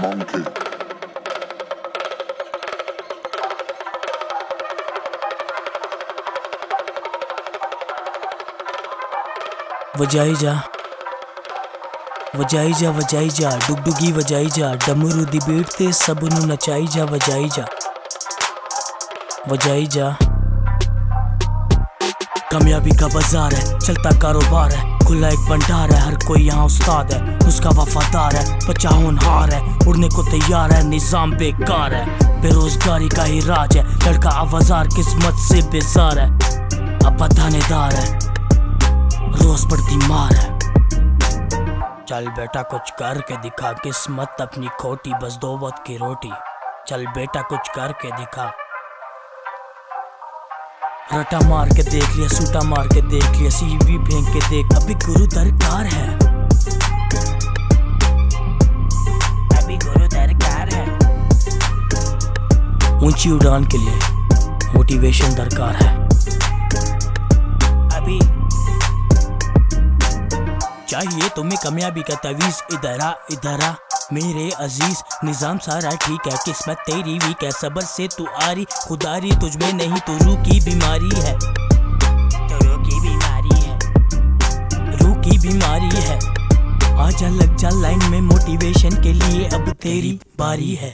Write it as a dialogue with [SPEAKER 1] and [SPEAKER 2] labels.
[SPEAKER 1] monkey.
[SPEAKER 2] वजाई जा वजाई जा वजाई जा डुगडुगी वजाई जा डमरू दी बीट ते सब नू नचाई जा वजाई जा वजाई जा। कामयाबी का बाजार है, चलता कारोबार है, खुला एक भंडार है, हर कोई यहाँ उस्ताद है, उसका वफादार है, बच्चा होनहार है, उड़ने को तैयार है, निजाम बेकार है, बेरोजगारी का ही राज है, लड़का आवाजार किस्मत से बेजार है, अब थानेदार है, रोज पड़ती मार है। चल बेटा कुछ करके दिखा, किस्मत अपनी खोटी, बस 2 वक्त की रोटी। चल बेटा कुछ करके दिखा। रटा मार के देख लिया, सूटा मार के देख लिया, सीवी फेंक के देख, अभी गुरु दरकार है, अभी गुरु दरकार है। ऊंची उड़ान के लिए मोटिवेशन दरकार है। अभी चाहिए तुम्हें कामयाबी का तवीज, इधर आ मेरे अजीज, निजाम सारा ठीक है, किस्मत तेरी वीक है, सबर से तू आरी, खुदारी तुझ में नहीं तो रूह की बीमारी है, तो रूह की बीमारी है, रूह की बीमारी है। आजा लग जा लाइन में मोटिवेशन के लिए, अब तेरी बारी है।